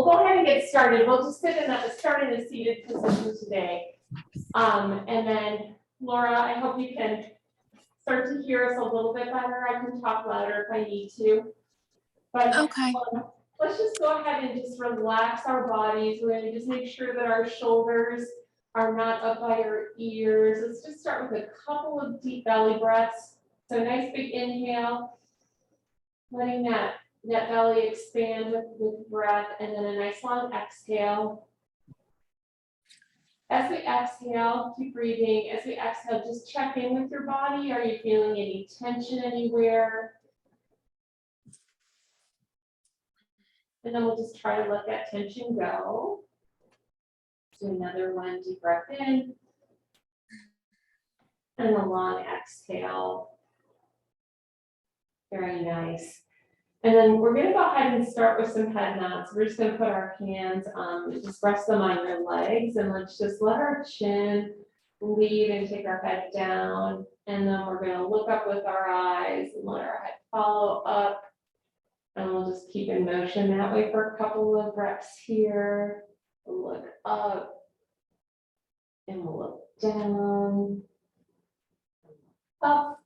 we'll go ahead and get started. We'll just start in a seated position today. And then Laura, I hope you can start to hear us a little bit better. I can talk louder if I need to. But okay. Let's just go ahead and just relax our bodies. We're going to just make sure that our shoulders are not up by our ears. Let's just start with a couple of deep belly breaths. So nice big inhale, letting that belly expand with breath, and then a nice long exhale. As we exhale, keep breathing. As we exhale, just check in with your body. Are you feeling any tension anywhere? And then we'll just try to let that tension go. Do another one, deep breath in. And a long exhale. Very nice. And then we're going to go ahead and start with some head nods. We're just going to put our hands just rest them on your legs, and let's just let our chin lead and take our head down. And then we're going to look up with our eyes and let our head follow up. And we'll just keep in motion that way for a couple of reps here. We'll look up and we'll look down, up.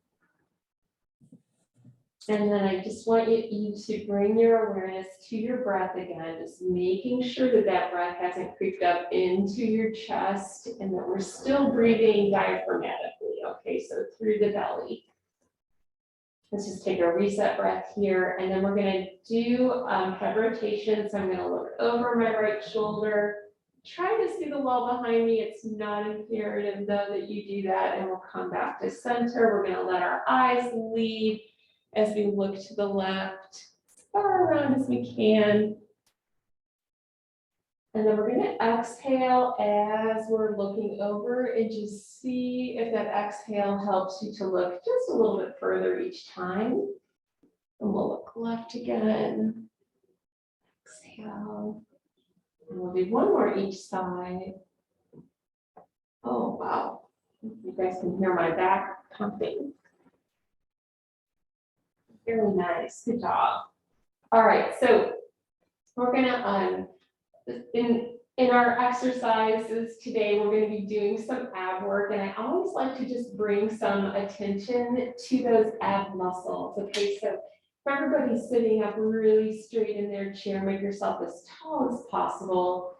And then I just want you to bring your awareness to your breath again, just making sure that that breath hasn't creeped up into your chest and that we're still breathing diaphragmatically, okay, so through the belly. Let's just take a reset breath here, and then we're going to do head rotation. So I'm going to look over my right shoulder, try to see the wall behind me. It's not imperative though that you do that, and we'll come back to center. We're going to let our eyes lead as we look to the left, as far around as we can. And then we're going to exhale as we're looking over, and just see if that exhale helps you to look just a little bit further each time. And we'll look left again. Exhale. And we'll do one more each side. Oh, wow. You guys can hear my back pumping. Very nice. Good job. All right. So we're going to in our exercises today, we're going to be doing some ab work, and I always like to just bring some attention to those ab muscles. Okay, so if everybody's sitting up really straight in their chair, make yourself as tall as possible.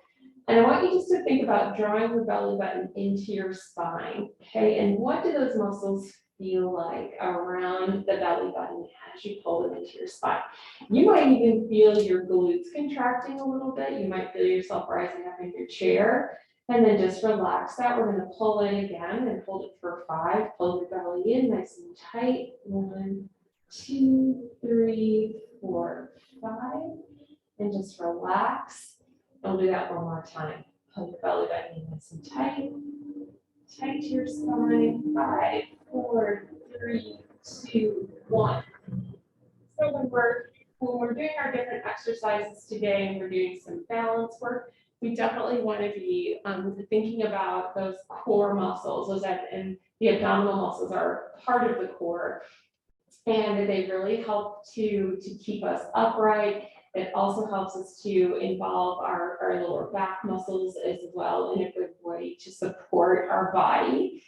And I want you just to think about drawing your belly button into your spine. Okay, and what do those muscles feel like around the belly button as you pull them into your spine? You might even feel your glutes contracting a little bit. You might feel yourself rising up in your chair, and then just relax that. We're going to pull in again and hold it for 5. Pull your belly in nice and tight. 1, 2, 3, 4, 5, and just relax. I'll do that one more time. Pull your belly button in nice and tight. Tight to your spine. 5, 4, 3, 2, 1. So when we're doing our different exercises today and we're doing some balance work, we definitely want to be thinking about those core muscles. And the abdominal muscles are part of the core, and they really help to keep us upright. It also helps us to involve our lower back muscles as well in a good way to support our body.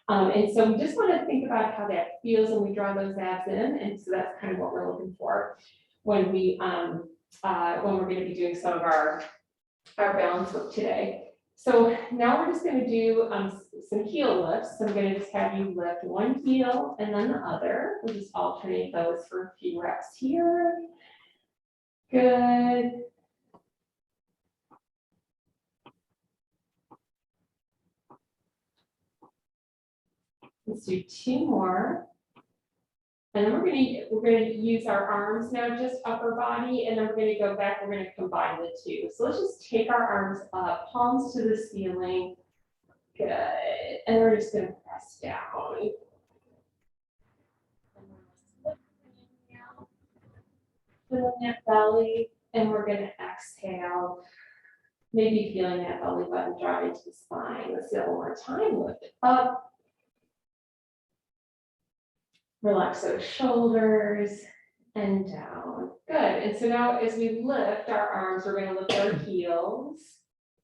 And so we just want to think about how that feels when we draw those abs in. And so that's kind of what we're looking for when we're going to be doing some of our balance work today. So now we're just going to do some heel lifts. So I'm going to just have you lift one heel and then the other. We'll just alternate those for a few reps here. Good. Let's do 2 more. And then we're going to use our arms now, just upper body, and then we're going to go back. We're going to combine the 2. So let's just take our arms up, palms to the ceiling. Good. And we're just going to press down. Feeling that belly, and we're going to exhale. Maybe feeling that belly button draw into the spine. Let's do it one more time. Lift it up. Relax those shoulders. and down. Good. And so now as we lift our arms, we're going to lift our heels,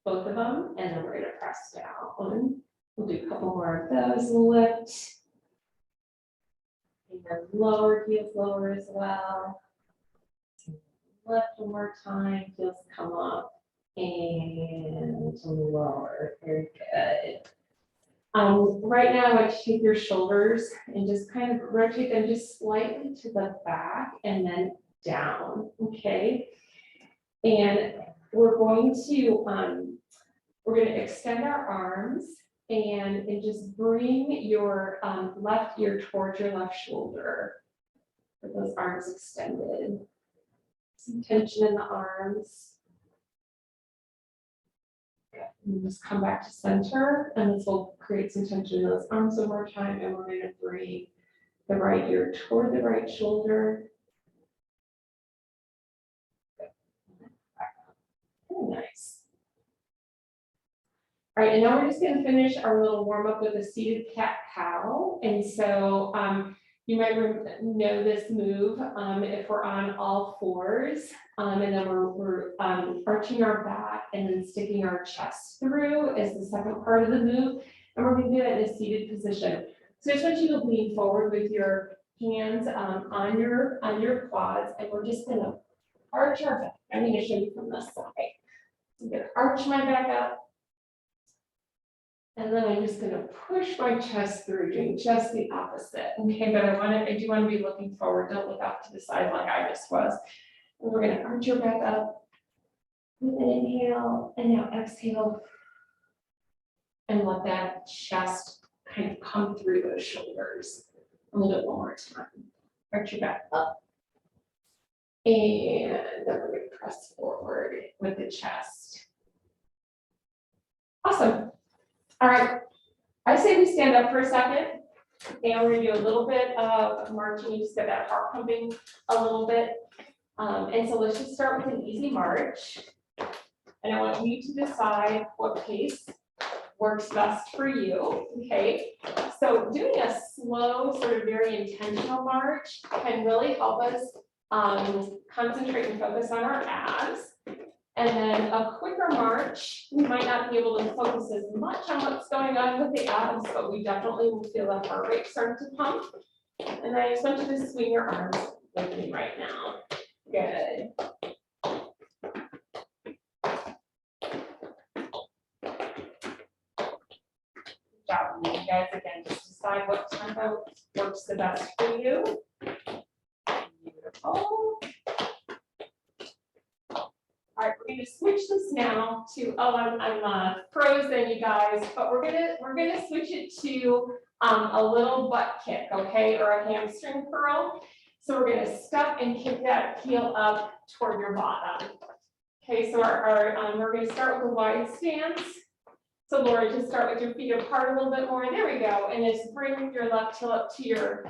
both of them, and then we're going to press down. We'll do a couple more of those. Lift. And then lower, heels lower as well. Lift one more time, heels come up and lower. Very good. Right now, I want you to take your shoulders and just kind of rotate them just slightly to the back and then down, okay? And we're going to extend our arms and just bring your left ear towards your left shoulder with those arms extended. Some tension in the arms. And just come back to center, and this will create some tension in those arms one more time, and we're going to bring the right ear toward the right shoulder. Very nice. All right, and now we're just going to finish our little warm up with a seated cat-cow. And so you might know this move if we're on all fours, and then we're arching our back and then sticking our chest through as the second part of the move. And we're going to do it in a seated position. So I just want you to lean forward with your hands on your quads, and we're just going to arch our back. I'm going to show you from this side. I'm going to arch my back up. And then I'm just going to push my chest through, doing just the opposite. Okay, but I do want to be looking forward. Don't look out to the side like I just was. And we're going to arch your back up with an inhale, and now exhale. And let that chest kind of come through those shoulders. A little bit one more time. Arch your back up. And then we're going to press forward with the chest. Awesome. All right, I say we stand up for a second, and we're gonna do a little bit of marching. You just get that heart pumping a little bit. And so let's just start with an easy march. And I want you to decide what pace works best for you, okay? So doing a slow, sort of very intentional march can really help us concentrate and focus on our abs. And then a quicker march, we might not be able to focus as much on what's going on with the abs, but we definitely will feel the heart rate start to pump. And then I just want you to swing your arms with me right now. Good. Good job. You guys, again, just decide what tempo works the best for you. Beautiful. All right, we're going to switch this now to, I'm frozen, you guys, but we're gonna switch it to a little butt kick, okay, or a hamstring curl. So we're going to step and kick that heel up toward your bottom. Okay, so we're going to start with a wide stance. So Laura, just start with your feet apart a little bit more. There we go, and just bring your left heel up to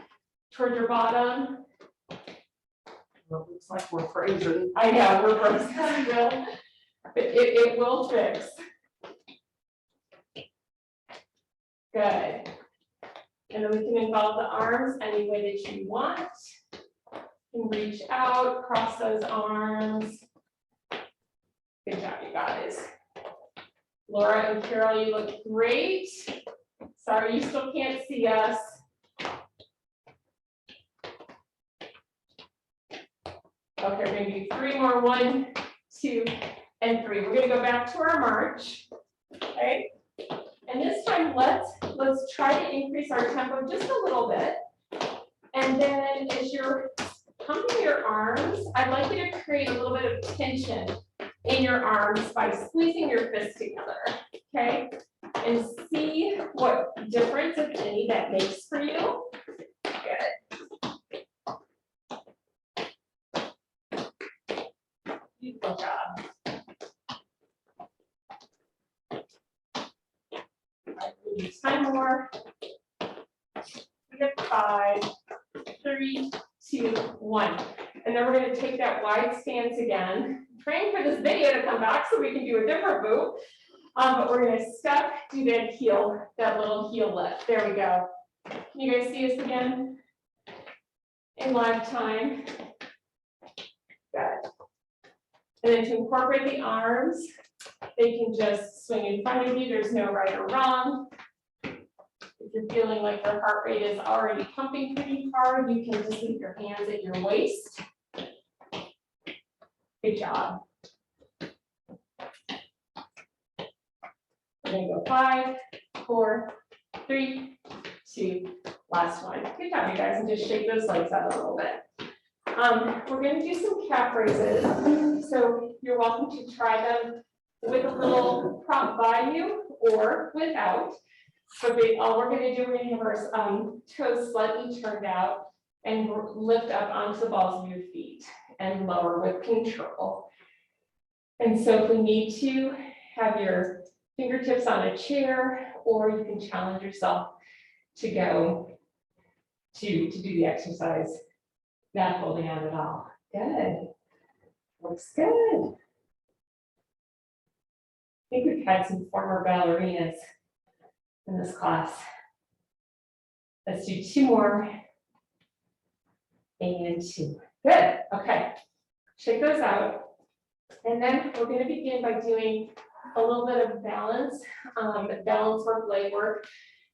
toward your bottom. Well, looks like we're frozen. I know, we're frozen. But it will fix. Good. And then we can involve the arms any way that you want. You can reach out, cross those arms. Good job, you guys. Laura and Carol, you look great. Sorry, you still can't see us. Okay, we're going to do 3 more. 1, 2, and 3. We're going to go back to our march. Okay. And this time, let's try to increase our tempo just a little bit. And then as you're pumping your arms, I'd like you to create a little bit of tension in your arms by squeezing your fists together. Okay. And see what difference, if any, that makes for you. Beautiful job. We'll do 10 more. We get 5, 3, 2, 1. And then we're going to take that wide stance again. Praying for this video to come back so we can do a different move. But we're going to step, do that little heel lift. There we go. Can you guys see us again in live time? Good. And then to incorporate the arms, they can just swing in front of you. There's no right or wrong. If you're feeling like your heart rate is already pumping pretty hard, you can just leave your hands at your waist. Good job. We're gonna go 5, 4, 3, 2, last one. Good job, you guys, and just shake those legs out a little bit. We're gonna do some calf raises. So you're welcome to try them with a little prop by you or without. So all we're gonna do, we're gonna have our toes slightly turned out and lift up onto the balls of your feet and lower with control. And so if we need to have your fingertips on a chair, or you can challenge yourself to go to do the exercise, not holding on at all. Good. Looks good. I think we've had some former ballerinas in this class. Let's do 2 more. And 2. Good. Okay. Shake those out. And then we're going to begin by doing a little bit of balance work, leg work.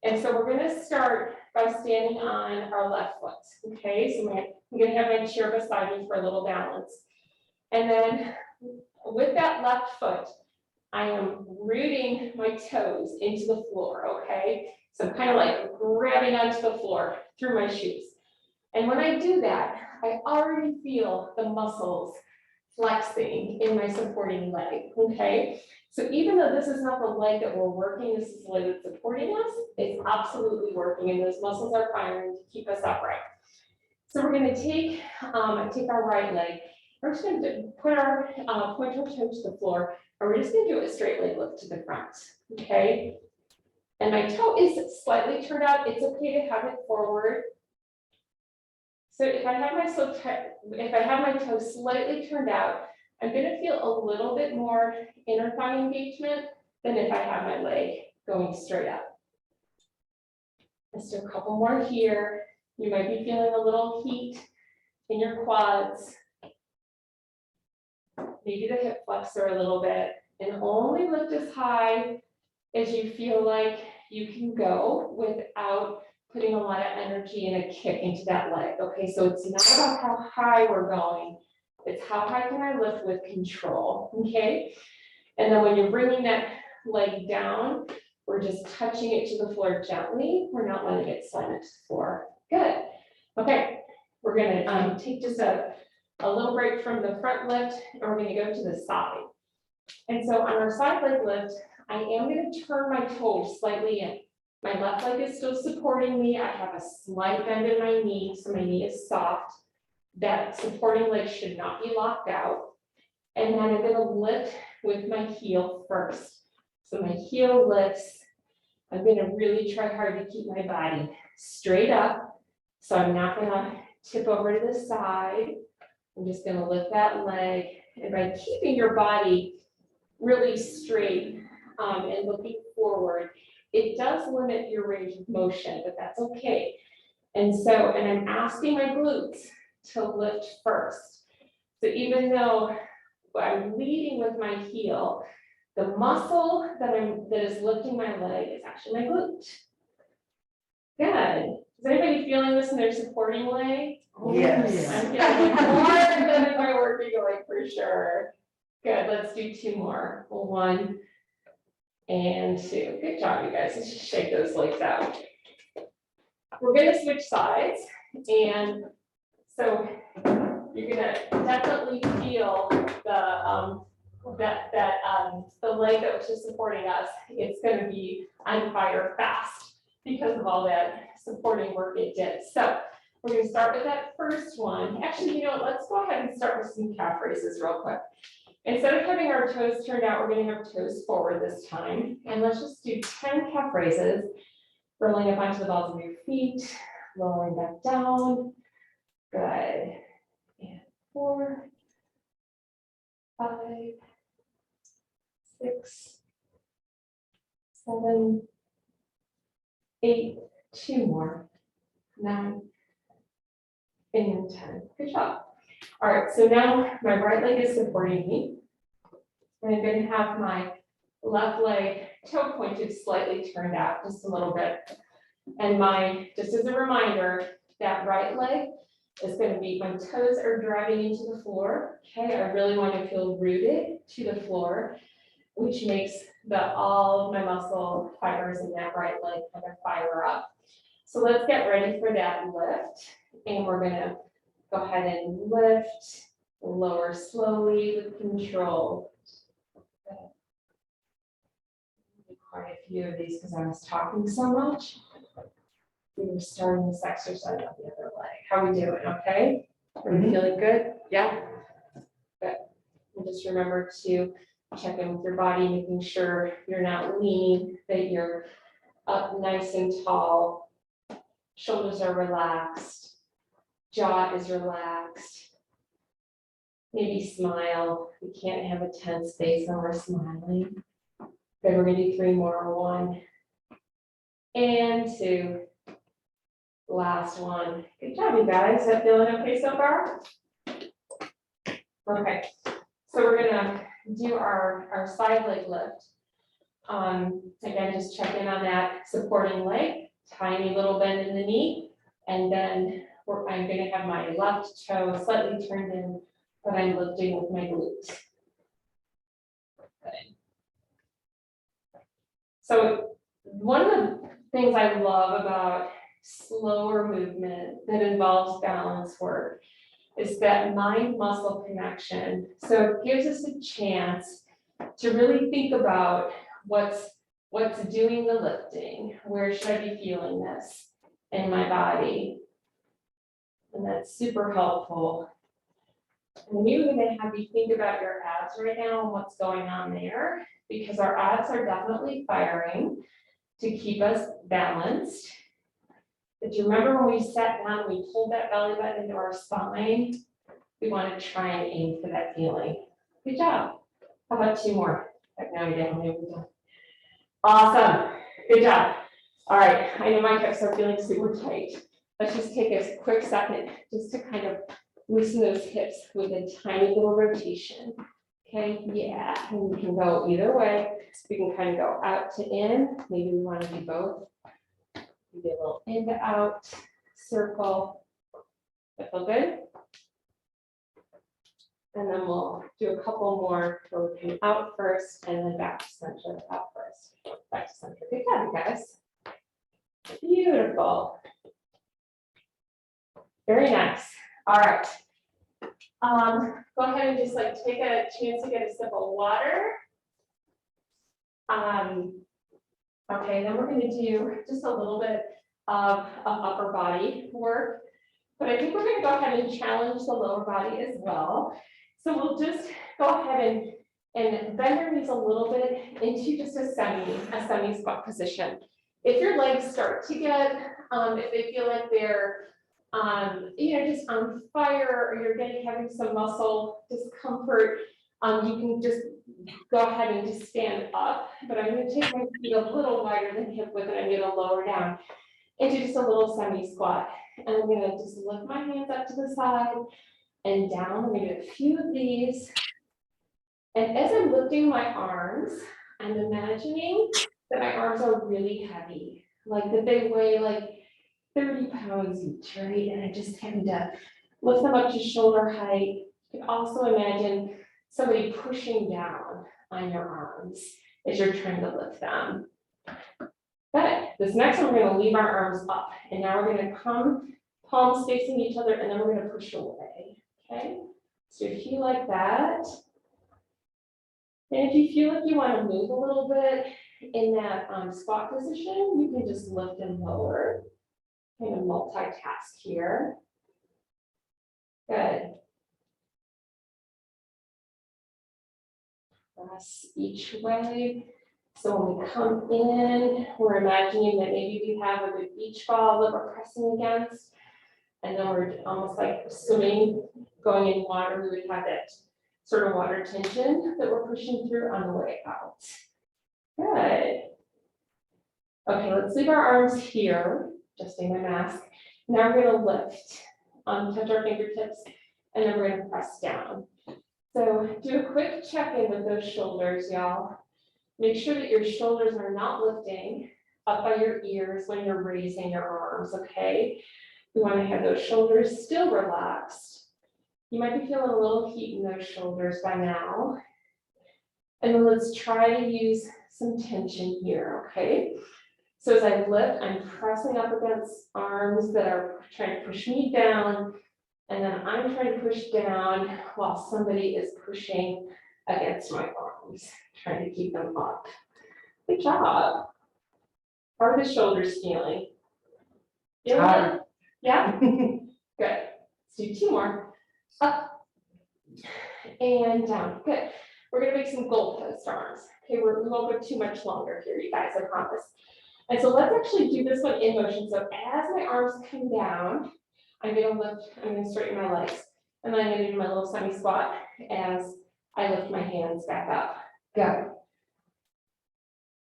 And so we're going to start by standing on our left foot. Okay, so I'm going to have my chair beside me for a little balance. And then with that left foot, I am rooting my toes into the floor. Okay, so I'm kind of like grabbing onto the floor through my shoes. And when I do that, I already feel the muscles flexing in my supporting leg. Okay, so even though this is not the leg that we're working, this is the leg that's supporting us, it's absolutely working, and those muscles are firing to keep us upright. So we're going to take our right leg. We're just going to put our point our toe to the floor, and we're just going to do a straight leg lift to the front. Okay, and my toe is slightly turned out. It's okay to have it forward. So if I have my toe slightly turned out, I'm going to feel a little bit more inner thigh engagement than if I have my leg going straight up. Let's do a couple more here. You might be feeling a little heat in your quads, maybe the hip flexor a little bit, and only lift as high as you feel like you can go without putting a lot of energy and a kick into that leg. Okay, so it's not about how high we're going, it's how high can I lift with control. Okay, and then when you're bringing that leg down, we're just touching it to the floor gently. We're not letting it slam it to the floor. Good. Okay, we're gonna take just a little break from the front lift, and we're gonna go to the side. And so on our side leg lift, I am gonna turn my toes slightly in. My left leg is still supporting me. I have a slight bend in my knee, so my knee is soft. That supporting leg should not be locked out. And then I'm going to lift with my heel first. So my heel lifts. I'm going to really try hard to keep my body straight up. So I'm not going to tip over to the side. I'm just going to lift that leg. And by keeping your body really straight and looking forward, it does limit your range of motion, but that's okay. And I'm asking my glutes to lift first. So even though I'm leading with my heel, the muscle that is lifting my leg is actually my glute. Good. Is anybody feeling this in their supporting leg? Yes. I'm feeling more than if I were leg for sure. Good. Let's do 2 more. 1 and 2. Good job, you guys. Let's just shake those legs out. We're going to switch sides, and so you're going to definitely feel the leg that was just supporting us. It's going to be on fire fast because of all that supporting work it did. So we're going to start with that first one. Actually, let's go ahead and start with some calf raises real quick. Instead of having our toes turned out, we're going to have toes forward this time. And let's just do 10 calf raises, rolling up onto the balls of your feet, lowering back down. Good. And 4, 5, 6, 7, 8, 2 more, 9, and 10. Good job. All right, so now my right leg is supporting me. And I'm going to have my left leg toe pointed slightly turned out just a little bit. And just as a reminder, that right leg is going to be, my toes are driving into the floor. Okay, I really want to feel rooted to the floor, which makes all of my muscle fibers in that right leg kind of fire up. So let's get ready for that lift. And we're going to go ahead and lift, lower slowly with control. Quite a few of these because I was talking so much. We were starting this exercise on the other leg. How are we doing? Okay? Are we feeling good? Yeah. Good. And just remember to check in with your body, making sure you're not leaning, that you're up nice and tall. Shoulders are relaxed. Jaw is relaxed. Maybe smile. We can't have a tense face when we're smiling. Good, we're going to do 3 more. 1 and 2. Last one. Good job, you guys. Is that feeling okay so far? Okay, so we're going to do our side leg lift. Again, just check in on that supporting leg, tiny little bend in the knee, and then I'm going to have my left toe slightly turned in, but I'm lifting with my glutes. Good. So one of the things I love about slower movement that involves balance work is that mind-muscle connection. So it gives us a chance to really think about what's doing the lifting. Where should I be feeling this in my body? And that's super helpful. And we're going to have you think about your abs right now and what's going on there, because our abs are definitely firing to keep us balanced. But you remember when we sat down, we pulled that belly button into our spine? We want to try and aim for that feeling. Good job. How about 2 more? I have no idea how many we've done. Awesome. Good job. All right. I know my hips are feeling super tight. Let's just take a quick second just to kind of loosen those hips with a tiny little rotation. Okay, yeah, and we can go either way. We can kind of go out to in. Maybe we want to do both. We do a little in to out circle. That feel good? And then we'll do a couple more where we come out first and then back to center, out first. Back to center. Good job, you guys. Beautiful. Very nice. All right. Go ahead and just take a chance to get a sip of water. Okay, then we're going to do just a little bit of upper body work, but I think we're going to go ahead and challenge the lower body as well. So we'll just go ahead and bend our knees a little bit into just a semi squat position. If your legs start to get, if they feel like they're just on fire, or you're having some muscle discomfort, you can just go ahead and just stand up. But I'm going to take my feet a little wider than hip width, and I'm going to lower down into just a little semi squat. And I'm going to just lift my hands up to the side and down. I'm going to do a few of these. And as I'm lifting my arms, I'm imagining that my arms are really heavy, like that they weigh like 30 pounds each, right? And I just tend to lift them up to shoulder height. You can also imagine somebody pushing down on your arms as you're trying to lift them. Good. This next one, we're going to leave our arms up. And now we're going to come palms facing each other, and then we're going to push away. Okay? So if you like that, and if you feel like you want to move a little bit in that squat position, you can just lift and lower. Kind of multitask here. Good. Press each way. So when we come in, we're imagining that maybe we have a good beach ball that we're pressing against. And then we're almost like swimming, going in water. We would have that sort of water tension that we're pushing through on the way out. Good. Okay, let's leave our arms here, adjusting my mask. Now we're going to lift, touch our fingertips and then we're gonna press down. So do a quick check-in with those shoulders, y'all. Make sure that your shoulders are not lifting up by your ears when you're raising your arms, okay? We wanna have those shoulders still relaxed. You might be feeling a little heat in those shoulders by now. And then let's try to use some tension here, okay? So as I lift, I'm pressing up against arms that are trying to push me down, and then I'm trying to push down while somebody is pushing against my arms, trying to keep them up. Good job. How are the shoulders feeling? Yeah? Yeah? Good. Let's do 2 more. Up and down. Good. We're gonna make some goalpost arms. Okay, we won't go too much longer here, you guys, I promise. And so let's actually do this one in motion. So as my arms come down, I'm gonna straighten my legs. And then I'm gonna do my little semi squat as I lift my hands back up. Go.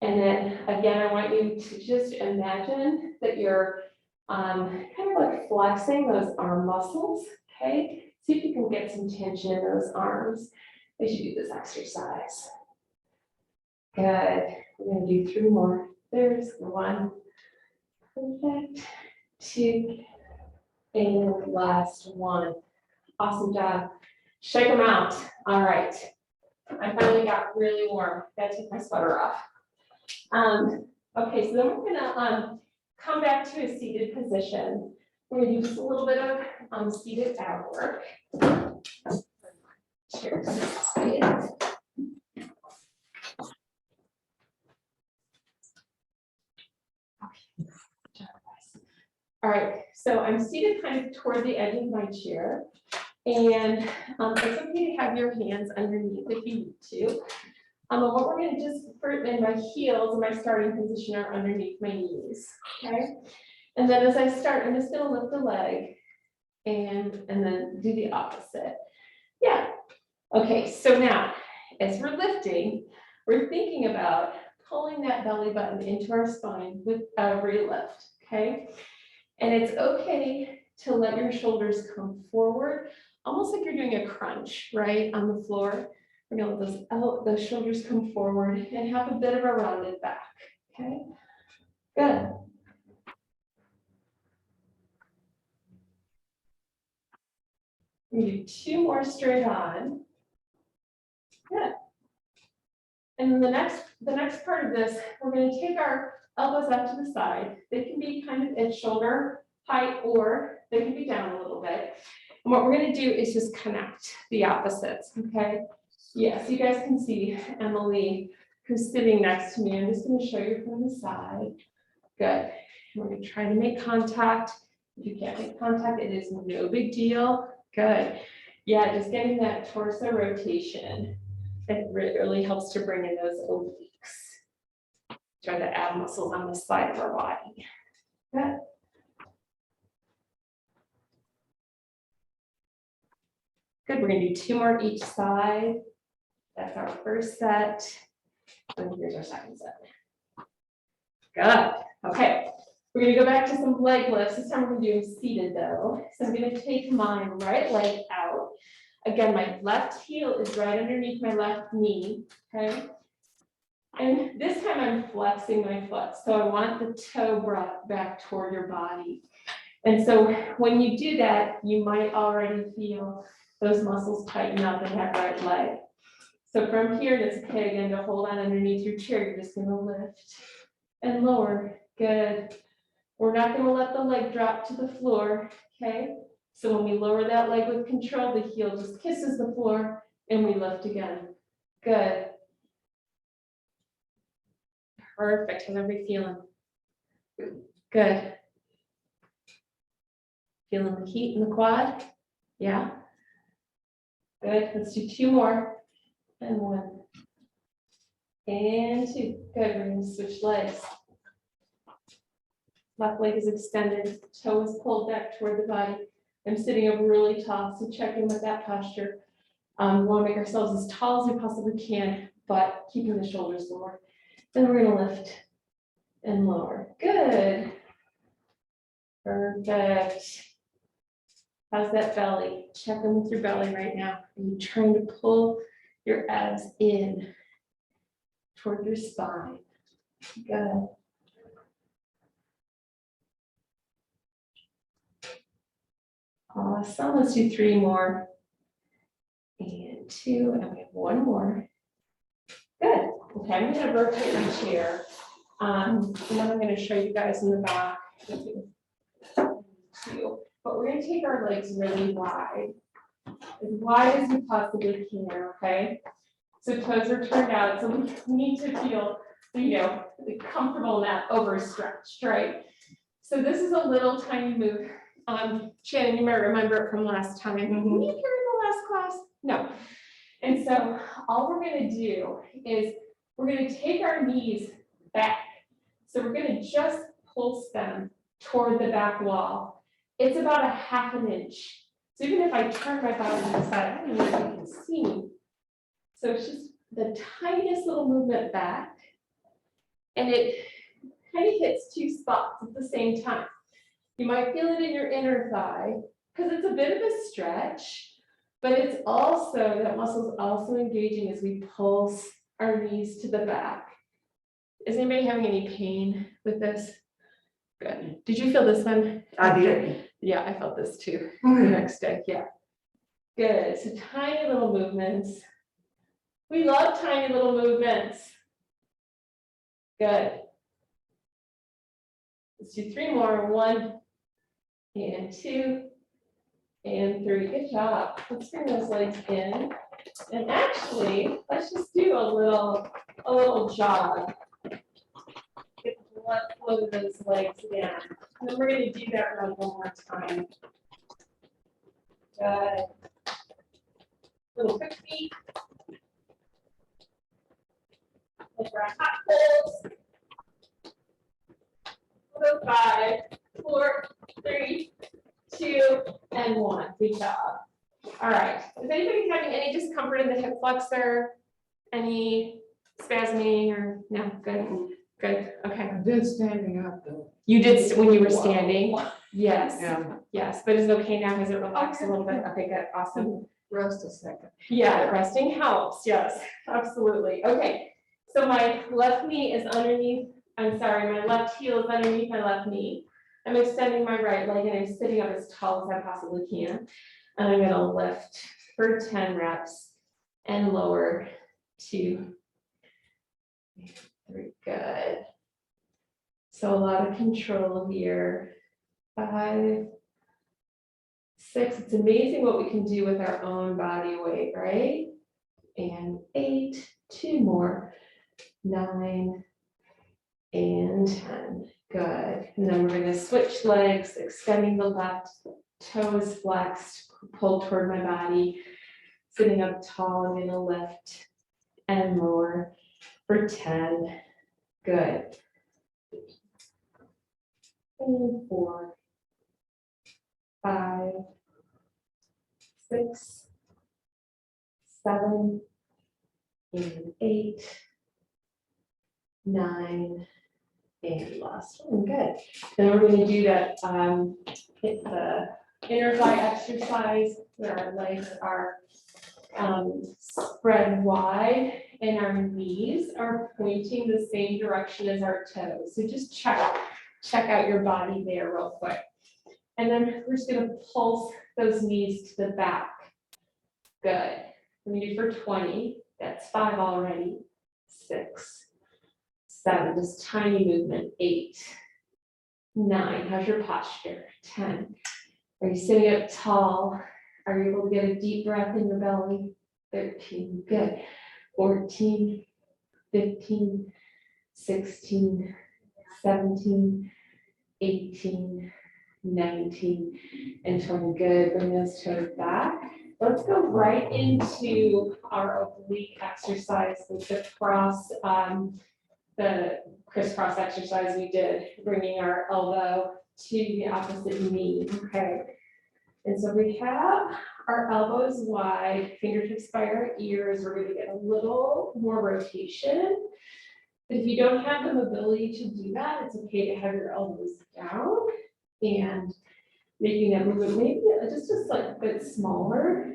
And then again, I want you to just imagine that you're kind of like flexing those arm muscles, okay? See if you can get some tension in those arms as you do this exercise. Good. We're gonna do 3 more. There's 1. Perfect. 2. And last 1. Awesome job. Shake them out. All right. I finally got really warm. Gotta take my sweater off. Okay, so then we're gonna come back to a seated position. We're gonna do just a little bit of seated ab work. Cheers. All right, so I'm seated kind of toward the edge of my chair, and it's okay to have your hands underneath if you need to. What we're going to just in my heels in my starting position are underneath my knees, okay? And then as I start, I'm just going to lift the leg and then do the opposite. Yeah. Okay, so now as we're lifting, we're thinking about pulling that belly button into our spine with every lift, okay? And it's okay to let your shoulders come forward, almost like you're doing a crunch, right, on the floor. We're gonna let those shoulders come forward and have a bit of a rounded back, okay? Good. We do 2 more straight on. Good. And then the next part of this, we're gonna take our elbows out to the side. They can be kind of at shoulder height or they can be down a little bit. And what we're gonna do is just connect the opposites, okay? Yes, you guys can see Emily, who's sitting next to me. I'm just gonna show you from the side. Good. We're gonna try to make contact. If you can't make contact, it is no big deal. Good. Yeah, just getting that torso rotation. It really helps to bring in those obliques. Try the ab muscles on the side of our body. Good. Good, we're gonna do 2 more each side. That's our first set. And here's our second set. Good, okay. We're gonna go back to some leg lifts. This time we're gonna do seated though. So I'm gonna take my right leg out. Again, my left heel is right underneath my left knee, okay? And this time I'm flexing my foot. So I want the toe brought back toward your body. And so when you do that, you might already feel those muscles tighten up in that right leg. So from here, it's okay again to hold on underneath your chair. You're just gonna lift and lower. Good. We're not gonna let the leg drop to the floor, okay? So when we lower that leg with control, the heel just kisses the floor and we lift again. Good. Perfect. How's everybody feeling? Good. Feeling the heat in the quad? Yeah. Good. Let's do 2 more. And 1. And 2. Good. We're going to switch legs. Left leg is extended. Toe is pulled back toward the body. I'm sitting up really tall, so check in with that posture. We want to make ourselves as tall as we possibly can, but keeping the shoulders lower. Then we're going to lift and lower. Good. Perfect. How's that belly? Check in with your belly right now. Are you trying to pull your abs in toward your spine? Good. Awesome. Let's do 3 more. And 2, and we have 1 more. Good. Okay, I'm going to rotate my chair. And then I'm going to show you guys in the back. But we're going to take our legs really wide as we possibly can, okay? So toes are turned out, so we need to feel, comfortable in that overstretched, right? So this is a little tiny move. Shannon, you might remember it from last time. Were you here in the last class? No. And so all we're going to do is we're going to take our knees back. So we're going to just pulse them toward the back wall. It's about 1/2 inch. So even if I turn my body to the side, I don't even know if you can see me. So it's just the tiniest little movement back. And it kind of hits 2 spots at the same time. You might feel it in your inner thigh because it's a bit of a stretch, but it's also, that muscle is also engaging as we pulse our knees to the back. Is anybody having any pain with this? Good. Did you feel this one? I did. Yeah, I felt this too the next day. Yeah. Good. So tiny little movements. We love tiny little movements. Good. Let's do 3 more. 1 and 2 and 3. Good job. Let's bring those legs in. And actually, let's just do a little jog. Get the blood flow to those legs again. And then we're going to do that one more time. Good. Little quick feet. Look for our hot pulls. 5, 4, 3, 2, and 1. Good job. All right. Is anybody having any discomfort in the hip flexor? Any spasming or no? Good. Good. Okay. I did standing up though. You did when you were standing. Yes. Yeah. Yes. But is it okay now? Has it relaxed a little bit? Okay. Good. Awesome. Rest a second. Yeah. Resting helps. Yes. Absolutely. Okay. So my left knee is underneath. I'm sorry. My left heel is underneath my left knee. I'm extending my right leg and I'm sitting up as tall as I possibly can. And I'm going to lift for 10 reps and lower 2, 3. Good. So a lot of control here. 5, 6. It's amazing what we can do with our own body weight, right? And 8, 2 more. 9 and 10. Good. And then we're going to switch legs, extending the left, toes flexed, pulled toward my body, sitting up tall. I'm going to lift and lower for 10. Good. And 4, 5, 6, 7, and 8, 9, and last one. Good. Then we're going to do that hit the inner thigh exercise where our legs are spread wide and our knees are pointing the same direction as our toes. So just check out your body there real quick. And then we're just going to pulse those knees to the back. Good. We're going to do for 20. That's 5 already. 6, 7, just tiny movement. 8, 9, how's your posture? 10, are you sitting up tall? Are you able to get a deep breath in your belly? 13, good. 14, 15, 16, 17, 18, 19, and 20, good. Bring those toes back. Let's go right into our oblique exercise with the crisscross exercise we did, bringing our elbow to the opposite knee. Okay. And so we have our elbows wide, fingertips by our ears. We're going to get a little more rotation. But if you don't have the mobility to do that, it's okay to have your elbows down. And making that movement maybe just a slight bit smaller.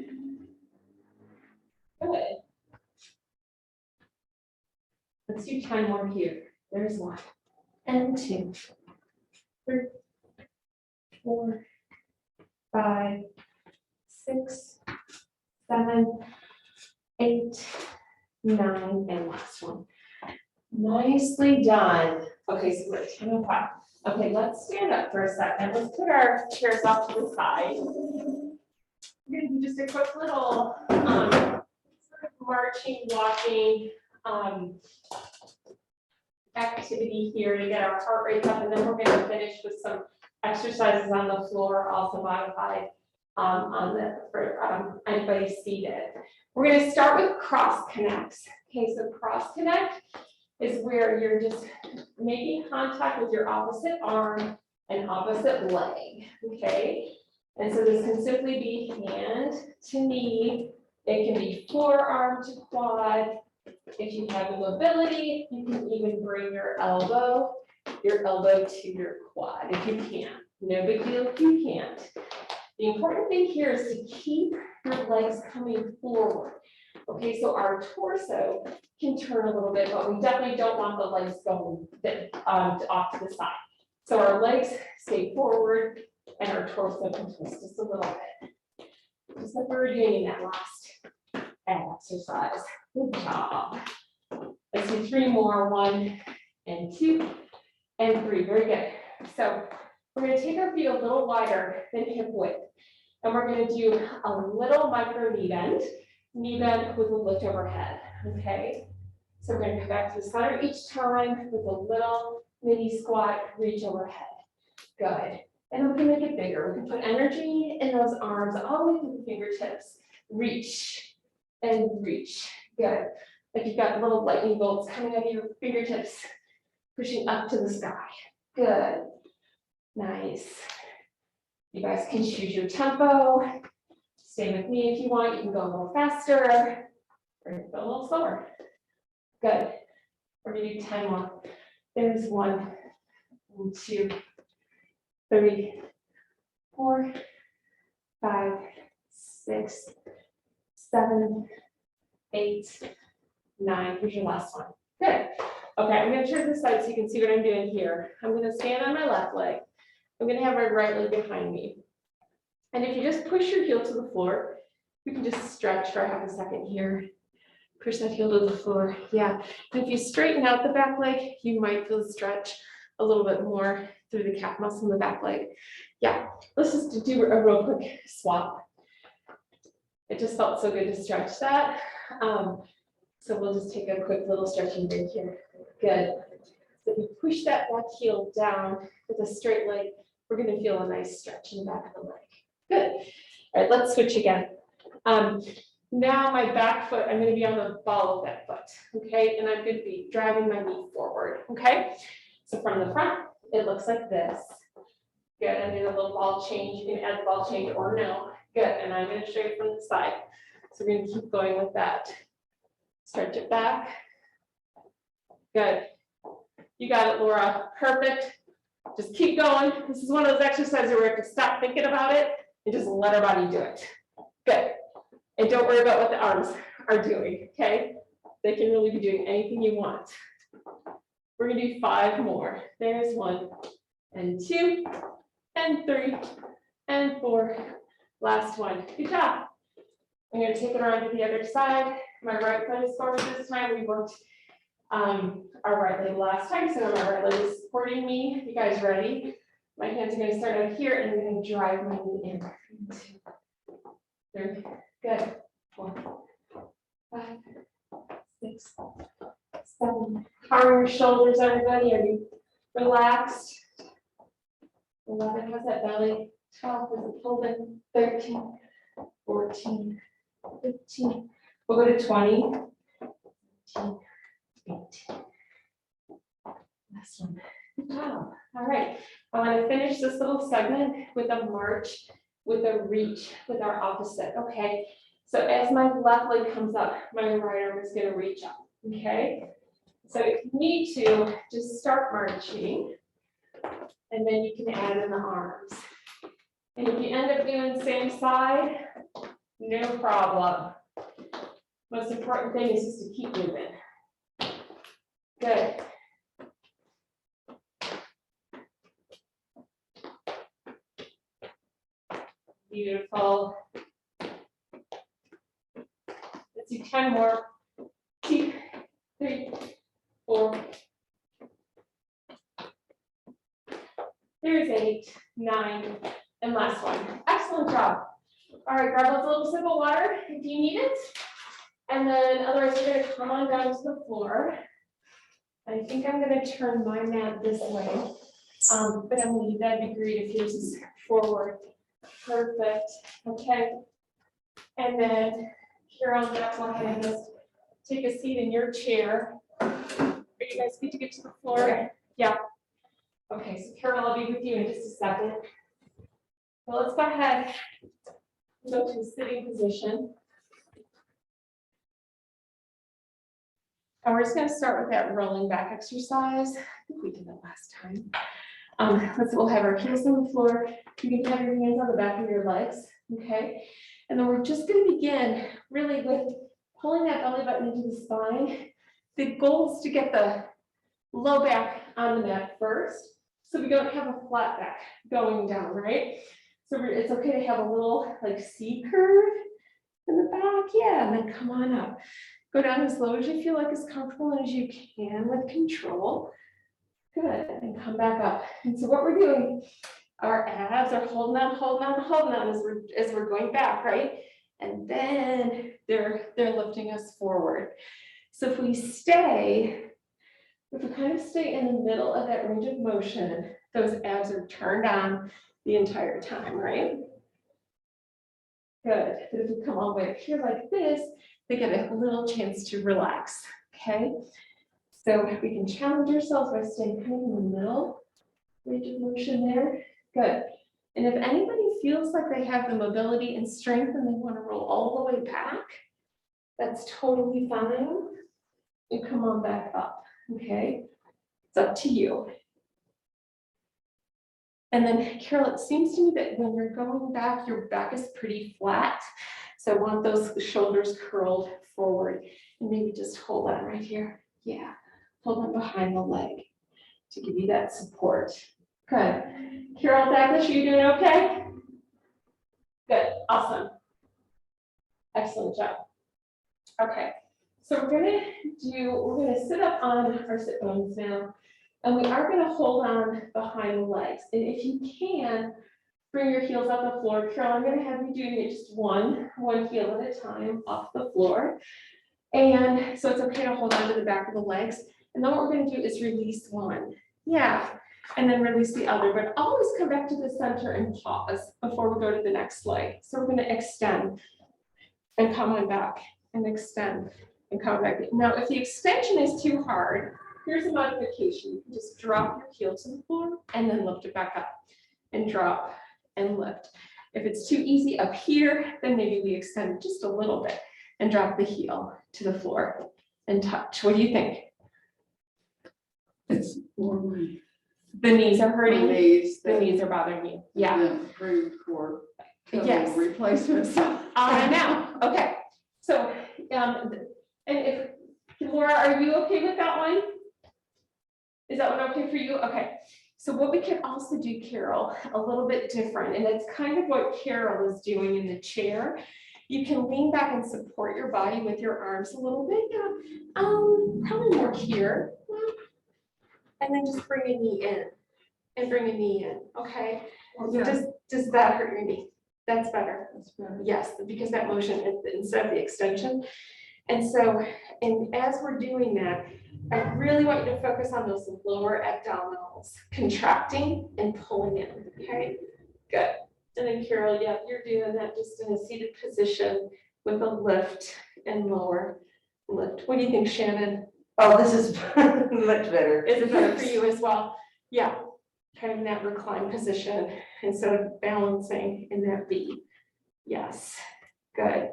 Good. Let's do 10 more here. There's 1 and 2, 3, 4, 5, 6, 7, 8, 9, and last one. Nicely done. Okay, so we're at 10:05. Okay, let's stand up for a second. Let's put our chairs off to the side. We're gonna do just a quick little sort of marching, walking activity here to get our heart rate up, and then we're gonna finish with some exercises on the floor, also modified for anybody seated. We're gonna start with cross connects. Okay, so cross connect is where you're just making contact with your opposite arm and opposite leg, okay? And so this can simply be hand to knee. It can be forearm to quad. If you have the mobility, you can even bring your elbow to your quad if you can. No big deal if you can't. The important thing here is to keep your legs coming forward. Okay, so our torso can turn a little bit, but we definitely don't want the legs going off to the side. So our legs stay forward and our torso can twist just a little bit. Just like we were doing in that last exercise. Good job. Let's do 3 more. 1 and 2 and 3. Very good. So we're going to take our feet a little wider than hip width. And we're going to do a little micro knee bend with a lift overhead. Okay. So we're going to come back to the center each time with a little mini squat, reach overhead. Good. And we can make it bigger. We can put energy in those arms all the way to the fingertips. Reach and reach. Good. Like you've got little lightning bolts coming out of your fingertips, pushing up to the sky. Good. Nice. You guys can choose your tempo. Stay with me if you want. You can go a little faster or go a little slower. Good. We're going to do 10 more. There's 1 and 2, 3, 4, 5, 6, 7, 8, 9. Here's your last one. Good. Okay, I'm going to turn this side so you can see what I'm doing here. I'm going to stand on my left leg. I'm going to have my right leg behind me. And if you just push your heel to the floor, you can just stretch for half a second here. Push that heel to the floor. Yeah. And if you straighten out the back leg, you might feel the stretch a little bit more through the calf muscle in the back leg. Yeah. Let's just do a real quick swap. It just felt so good to stretch that. So we'll just take a quick little stretching break here. Good. So if you push that back heel down with a straight leg, we're going to feel a nice stretch in the back of the leg. Good. All right, let's switch again. Now my back foot, I'm going to be on the ball of that foot, okay? And I'm going to be driving my knee forward, okay? So from the front, it looks like this. Good, I did a little ball change. You can add the ball change or no. Good, and I'm going to show you from the side. So we're going to keep going with that. Stretch it back. Good. You got it, Laura. Perfect. Just keep going. This is one of those exercises where we have to stop thinking about it and just let our body do it. Good. And don't worry about what the arms are doing, okay? They can really be doing anything you want. We're going to do 5 more. There's 1 and 2 and 3 and 4. Last one. Good job. I'm going to take it around to the other side. My right foot is forward this time. We worked our right leg last time, so my right leg is supporting me. You guys ready? My hands are going to start out here, and I'm going to drive my knee in. 2, 3. Good. 4, 5, 6, 7. How are your shoulders, everybody? Are you relaxed? 11. How's that belly? 12. Is it folded? 13, 14, 15. We'll go to 20. 18. Last one. Good job. All right. I want to finish this little segment with a march, with a reach, with our opposite. Okay. So as my left leg comes up, my right arm is going to reach up. Okay. So if you need to, just start marching, and then you can add in the arms. And if you end up doing same side, no problem. Most important thing is just to keep moving. Good. Beautiful. Let's do 10 more. 2, 3, 4. There's 8, 9, and last one. Excellent job. All right, grab a little sip of water if you need it. And then otherwise you're gonna come on down to the floor. I think I'm gonna turn my mat this way. But Emily, that'd be great if yours is forward. Perfect, okay. And then Carol, that's go ahead and just take a seat in your chair. Are you guys good to get to the floor? Okay. Yeah. Okay, so Carol, I'll be with you in just a second. Well, let's go ahead and go to a sitting position. And we're just going to start with that rolling back exercise. I think we did that last time. We'll have our heels on the floor. You can have your hands on the back of your legs, okay? And then we're just going to begin really with pulling that belly button into the spine. The goal is to get the low back on the mat first, so we don't have a flat back going down, right? So it's okay to have a little like C curve in the back, yeah, and then come on up. Go down as low as you feel like as comfortable as you can with control. Good, and come back up. And so what we're doing, our abs are holding on, holding on, holding on as we're going back, right? And then they're lifting us forward. So if we kind of stay in the middle of that range of motion, those abs are turned on the entire time, right? Good. But if we come all the way up here like this, they get a little chance to relax, okay? So we can challenge ourselves by staying kind of in the middle range of motion there. Good. And if anybody feels like they have the mobility and strength and they want to roll all the way back, that's totally fine. You come on back up, okay? It's up to you. And then, Carol, it seems to me that when you're going back, your back is pretty flat. So I want those shoulders curled forward. And maybe just hold on right here. Yeah, hold on behind the leg to give you that support. Good. Carol Douglas, are you doing okay? Good, awesome. Excellent job. Okay, so we're gonna sit up on our sit bones now. And we are going to hold on behind the legs. And if you can, bring your heels off the floor. Carol, I'm going to have you doing it just one heel at a time off the floor. And so it's okay to hold on to the back of the legs. And then what we're going to do is release one. Yeah. And then release the other. But always come back to the center and pause before we go to the next leg. So we're going to extend and come on back and extend and come back. Now, if the extension is too hard, here's a modification. You can just drop your heel to the floor and then lift it back up and drop and lift. If it's too easy up here, then maybe we extend just a little bit and drop the heel to the floor and touch. What do you think? It's more my The knees are hurting? knees. The knees are bothering you. Yeah. Room for Yes. replacements. I know. Okay. So, and if Laura, are you okay with that one? Is that one okay for you? Okay. So what we can also do, Carol, a little bit different, and it's kind of what Carol is doing in the chair. You can lean back and support your body with your arms a little bit. Probably more here. And then just bring a knee in and bring a knee in. Okay. Yeah. Does that hurt your knee? That's better. That's better. Yes, because that motion is instead of the extension. And so, and as we're doing that, I really want you to focus on those lower abdominals, contracting and pulling in, okay? Good. And then Carol, yeah, you're doing that just in a seated position with a lift and lower lift. What do you think, Shannon? Oh, this is much better. Is it better for you as well? Yeah, kind of in that reclined position instead of balancing in that V. Yes, good.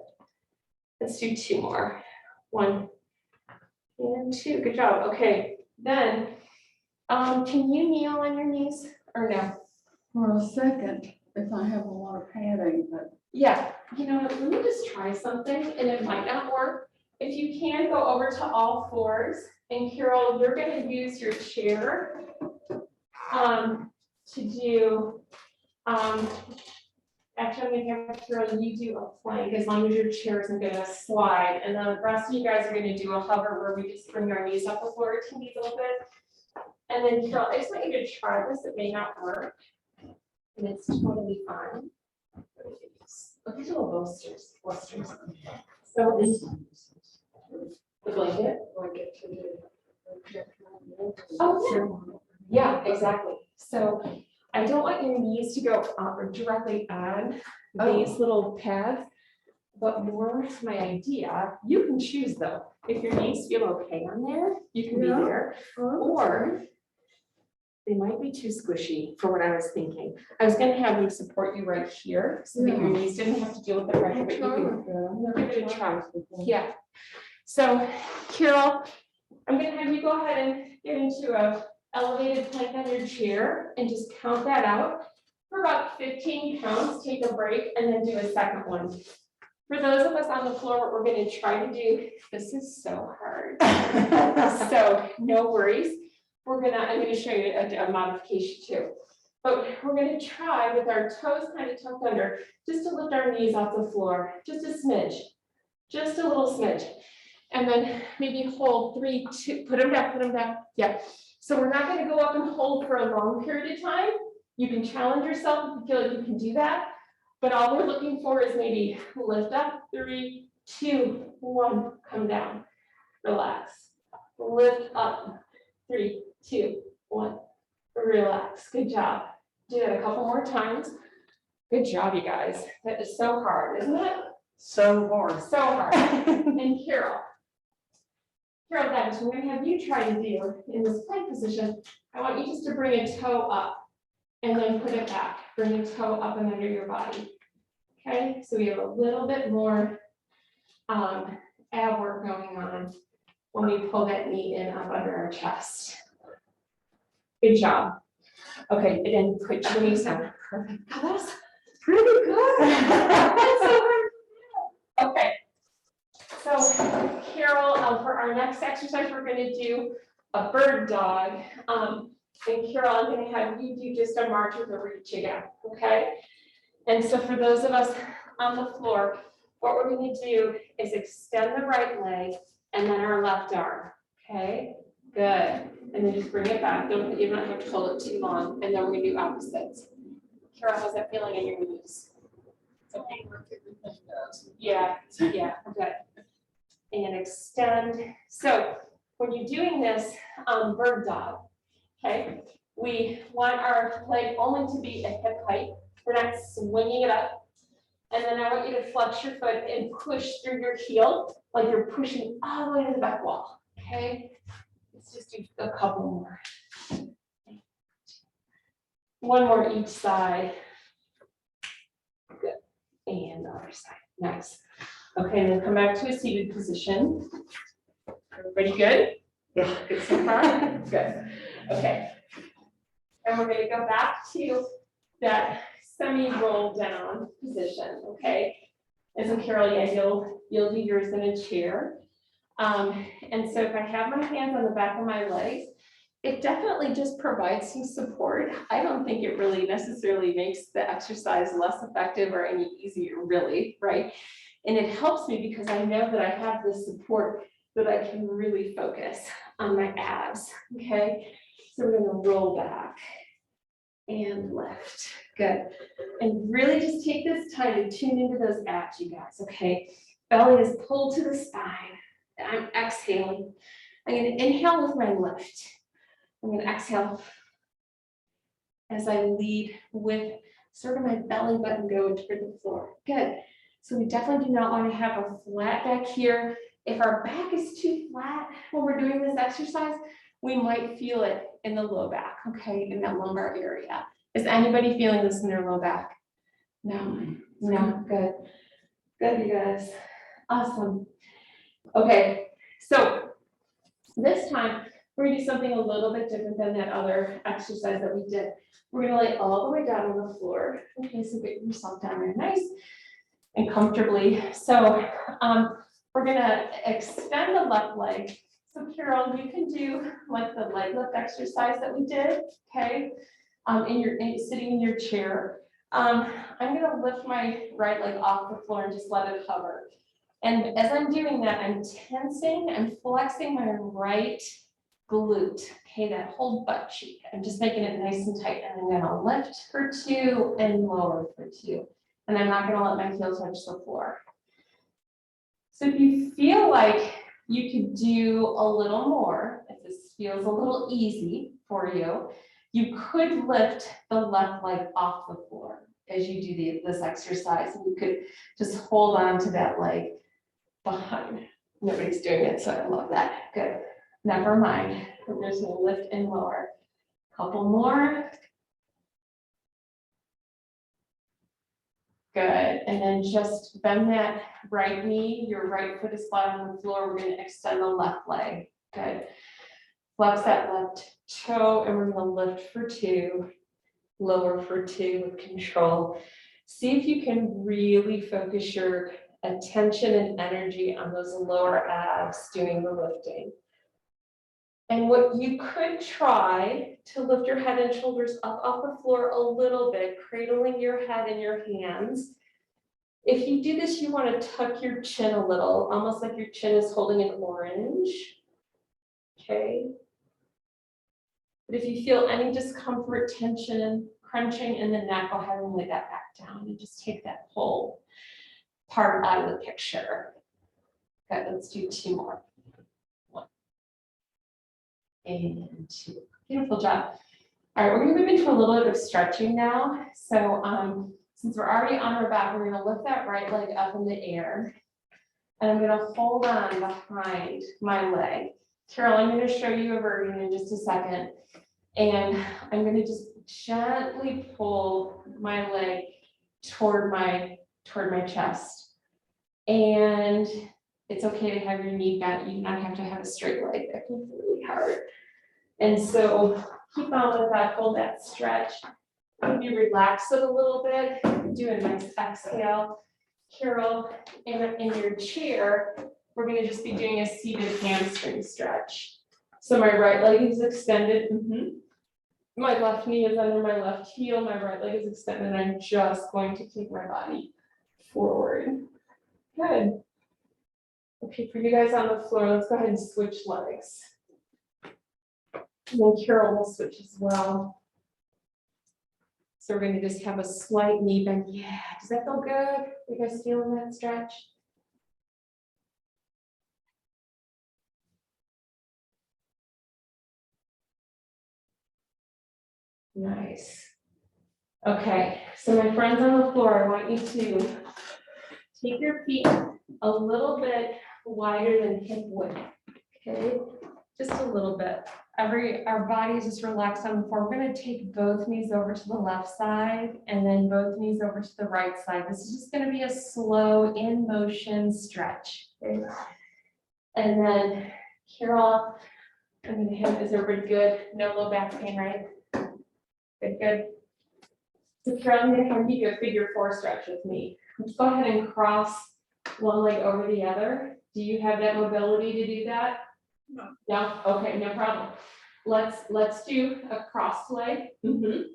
Let's do 2 more. 1 and 2. Good job. Okay, then can you kneel on your knees or no? For a second. if I have a lot of padding, but Yeah, you know, what, let me just try something and it might not work. If you can go over to all fours and Carol, you're gonna use your chair to do, actually, I'm gonna have Carol, you do a plank as long as your chair isn't gonna slide. And then the rest of you guys are gonna do a hover where we just bring our knees up the floor to knees a little bit. And then Carol, I just want you to try this, it may not work. And it's totally fine. Look at little blisters. So is the blanket. Oh, yeah, exactly. So I don't want your knees to go directly on these little pads, but more my idea, you can choose though. If your knees feel okay on there, you can be there, or they might be too squishy for what I was thinking. I was gonna have them support you right here so that your knees didn't have to deal with the pressure, but you can give it a try. Yeah. So Carol, I'm gonna have you go ahead and get into a elevated plank on your chair and just count that out for about 15 counts, take a break, and then do a second one. For those of us on the floor, what we're gonna try to do, this is so hard. So no worries. I'm gonna show you a modification too. But we're gonna try with our toes kind of tucked under, just to lift our knees off the floor, just a smidge, just a little smidge. And then maybe hold 3, 2, put them down, yeah. So we're not gonna go up and hold for a long period of time. You can challenge yourself if you feel like you can do that. But all we're looking for is maybe lift up, 3, 2, 1, come down, relax, lift up, 3, 2, 1, relax. Good job. Do that a couple more times. Good job, you guys. That is so hard, isn't it? So hard. So hard. And Carol, Davish, I'm going to have you try to do in this plank position. I want you just to bring a toe up and then put it back. Bring a toe up and under your body. Okay, so we have a little bit more ab work going on when we pull that knee in up under our chest. Good job. Okay, and then put your knees down. Perfect. Oh, that's pretty good. That's so good. Okay. So Carol, for our next exercise, we're going to do a bird dog. And Carol, I'm going to have you do just a march with a reach again. Okay. And so for those of us on the floor, what we're going to do is extend the right leg and then our left arm. Okay. Good. And then just bring it back. You don't have to hold it too long. And then we're going to do opposites. Carol, how's that feeling in your knees? Okay. Yeah. Yeah. Okay. And extend. So when you're doing this bird dog, okay, we want our leg only to be at hip height. We're not swinging it up. And then I want you to flex your foot and push through your heel like you're pushing all the way to the back wall. Okay. Let's just do a couple more. One more each side. Good. And the other side. Nice. Okay, and then come back to a seated position. Everybody good? Yeah. Good so far? Good. Okay. And we're going to go back to that semi-roll down position. Okay. And so Carol, yeah, you'll do yours in a chair. And so if I have my hands on the back of my legs, it definitely just provides some support. I don't think it really necessarily makes the exercise less effective or any easier, really, right? And it helps me because I know that I have the support that I can really focus on my abs, okay? So we're gonna roll back and lift, good. And really just take this time to tune into those abs, you guys, okay? Belly is pulled to the spine. I'm exhaling. I'm gonna inhale with my lift. I'm gonna exhale as I lead with sort of my belly button go toward the floor, good. So we definitely do not want to have a flat back here. If our back is too flat when we're doing this exercise, we might feel it in the low back, okay, in that lumbar area. Is anybody feeling this in their low back? No, no, good. Good, you guys. Awesome. Okay, so this time We're gonna do something a little bit different than that other exercise that we did. We're gonna lay all the way down on the floor. Okay, so get yourself down there nice and comfortably. So we're gonna extend the left leg. So Carol, you can do like the leg lift exercise that we did, okay? Sitting in your chair. I'm gonna lift my right leg off the floor and just let it hover. And as I'm doing that, I'm tensing, I'm flexing my right glute, okay, that whole butt cheek. I'm just making it nice and tight, and I'm gonna lift for 2 and lower for 2. And I'm not gonna let my heel touch the floor. So if you feel like you could do a little more, if this feels a little easy for you, you could lift the left leg off the floor as you do this exercise. And you could just hold on to that leg behind. Nobody's doing it, so I love that. Good. Never mind. We're just gonna lift and lower. Couple more. Good. And then just bend that right knee. Your right foot is flat on the floor. We're going to extend the left leg. Good. Flex that left toe, and we're going to lift for 2, lower for 2 with control. See if you can really focus your attention and energy on those lower abs doing the lifting. And what you could try to lift your head and shoulders up off the floor a little bit, cradling your head in your hands. If you do this, you want to tuck your chin a little, almost like your chin is holding an orange. Okay. But if you feel any discomfort, tension, crunching in the neck, go ahead and lay that back down and just take that whole part out of the picture. Okay, let's do 2 more. 1 and 2. Beautiful job. All right, we're going to move into a little bit of stretching now. So since we're already on our back, we're going to lift that right leg up in the air. And I'm going to hold on behind my leg. Carol, I'm going to show you a version in just a second. And I'm going to just gently pull my leg toward my chest. And it's okay to have your knee bent. You do not have to have a straight leg. That can be really hard. And so keep on with that, hold that stretch. Maybe relax it a little bit. Do a nice exhale. Carol, in your chair, we're going to just be doing a seated hamstring stretch. So my right leg is extended. My left knee is under my left heel. My right leg is extended. I'm just going to take my body forward. Good. Okay, for you guys on the floor, let's go ahead and switch legs. And then Carol will switch as well. So we're going to just have a slight knee bend. Yeah, does that feel good? You guys feeling that stretch? Nice. Okay, so my friends on the floor, I want you to take your feet a little bit wider than hip width. Okay, just a little bit. Our body is just relaxed on the floor. We're going to take both knees over to the left side and then both knees over to the right side. This is just going to be a slow in motion stretch. Okay? And then Carol, I'm going to hand this over. Good. No low back pain, right? Good, good. So Carol, I'm going to have you do a figure 4 stretch with me. Let's go ahead and cross one leg over the other. Do you have that mobility to do that? No. No? Okay, no problem. Let's do a cross leg. And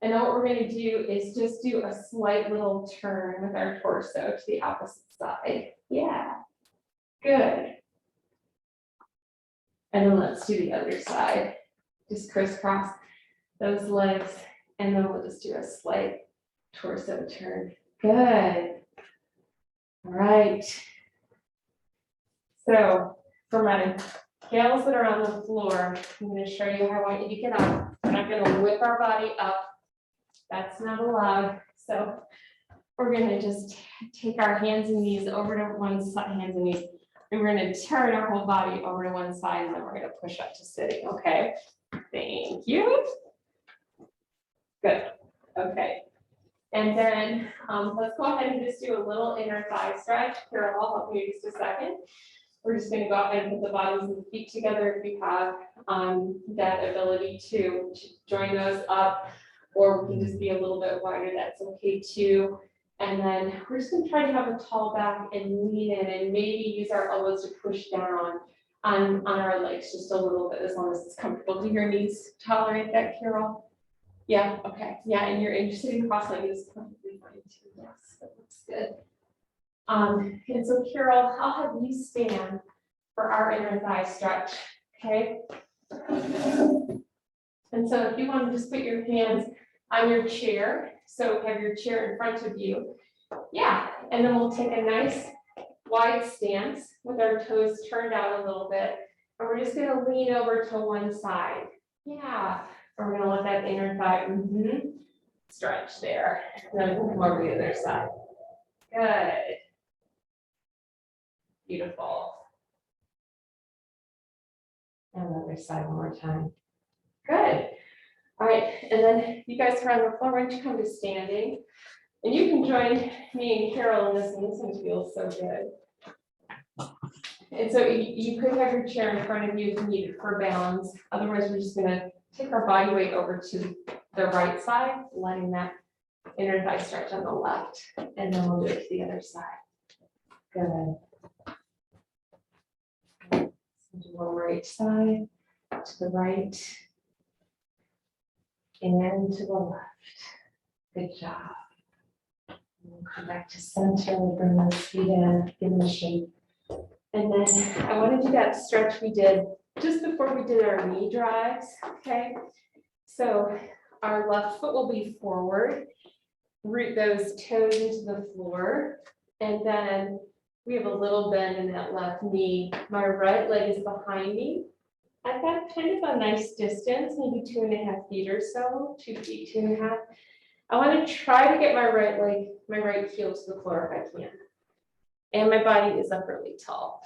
now what we're going to do is just do a slight little turn with our torso to the opposite side. Yeah. Good. And then let's do the other side. Just crisscross those legs. And then we'll just do a slight torso turn. Good. All right. So for my gals that are on the floor, I'm going to show you how I want you to get up. We're not going to whip our body up. That's not allowed. So we're going to just take our hands and knees over to one side, hands and knees. And we're going to turn our whole body over to one side, and then we're going to push up to sitting. Okay. Thank you. Good. Okay. And then let's go ahead and just do a little inner thigh stretch. Carol, I'll help you just a second. we're just gonna go ahead and put the bottoms of the feet together if you have that ability to join those up, or we can just be a little bit wider, that's okay too. And then we're just gonna try to have a tall back and lean in and maybe use our elbows to push down on our legs just a little bit, as long as it's comfortable. Do your knees tolerate that, Carol? Yeah, okay, yeah, and you're sitting cross-legged is perfectly fine too, yes, that looks good. And so Carol, I'll have you stand for our inner thigh stretch, okay? And so if you want to just put your hands on your chair, so have your chair in front of you. Yeah, and then we'll take a nice wide stance with our toes turned out a little bit. And we're just gonna lean over to one side. Yeah, and we're gonna let that inner thigh stretch there. And then we'll come over to the other side. Good. Beautiful. And the other side one more time. Good. All right, and then you guys are on the floor, why don't you come to standing? And you can join me and Carol in this one. This one feels so good. And so you could have your chair in front of you if you need it for balance. Otherwise, we're just gonna take our body weight over to the right side, letting that inner thigh stretch on the left. And then we'll do it to the other side. Good. Do one right side, to the right, and to the left. Good job. We'll come back to center, we'll bring those feet in, give them a shape. And then I want to do that stretch we did just before we did our knee drives, okay? So our left foot will be forward, root those toes into the floor, and then we have a little bend in that left knee. My right leg is behind me. I've got kind of a nice distance, maybe 2.5 feet or so, 2 feet, 2.5. I want to try to get my right leg, my right heel to the floor if I can. And my body is up really tall.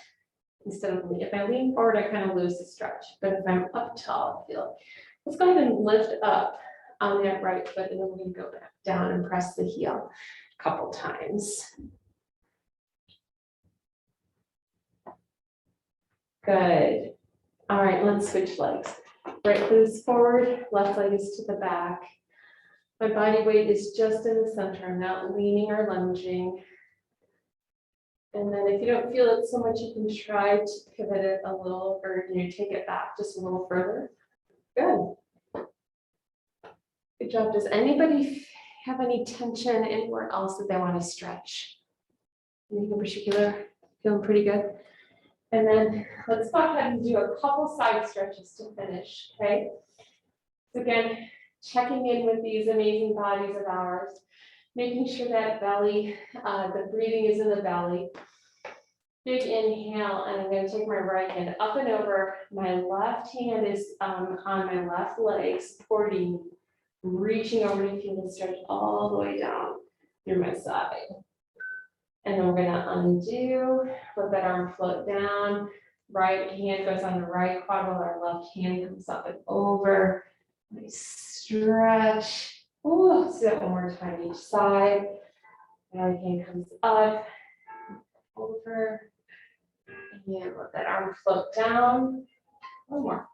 Instead of, if I lean forward, I kind of lose the stretch. But if I'm up tall, I feel it. Let's go ahead and lift up on that right foot, and then we're going to go back down and press the heel a couple times. Good. All right, let's switch legs. Right foot is forward, left leg is to the back. My body weight is just in the center. I'm not leaning or lunging. And then if you don't feel it so much, you can try to pivot it a little, or take it back just a little further. Good. Good job. Does anybody have any tension anywhere else that they want to stretch? Anything in particular? Feeling pretty good? And then let's go ahead and do a couple side stretches to finish, okay? So again, checking in with these amazing bodies of ours, making sure that belly, the breathing is in the belly. Big inhale, and I'm going to take my right hand up and over. My left hand is on my left leg, supporting me, reaching over to feel the stretch all the way down through my side. And then we're going to undo, let that arm float down. Right hand goes on the right quad while our left hand comes up and over. Nice stretch. Oh, let's do that one more time each side. Right hand comes up, over, and let that arm float down. One more.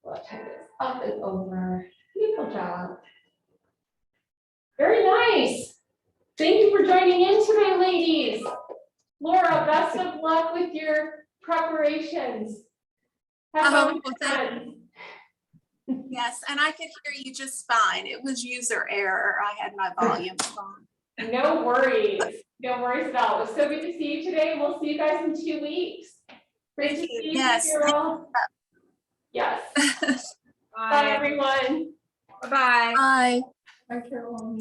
Left hand is up and over. Beautiful job. Very nice. Thank you for joining in today, ladies. Laura, best of luck with your preparations. Have fun with your friends. Yes, and I could hear you just fine. It was user error. I had my volume on. No worries. No worries at all. It was so good to see you today. We'll see you guys in 2 weeks. Great to see you, Yes. Carol. Yes. Bye, everyone. Bye-bye. Bye. Bye, Carol.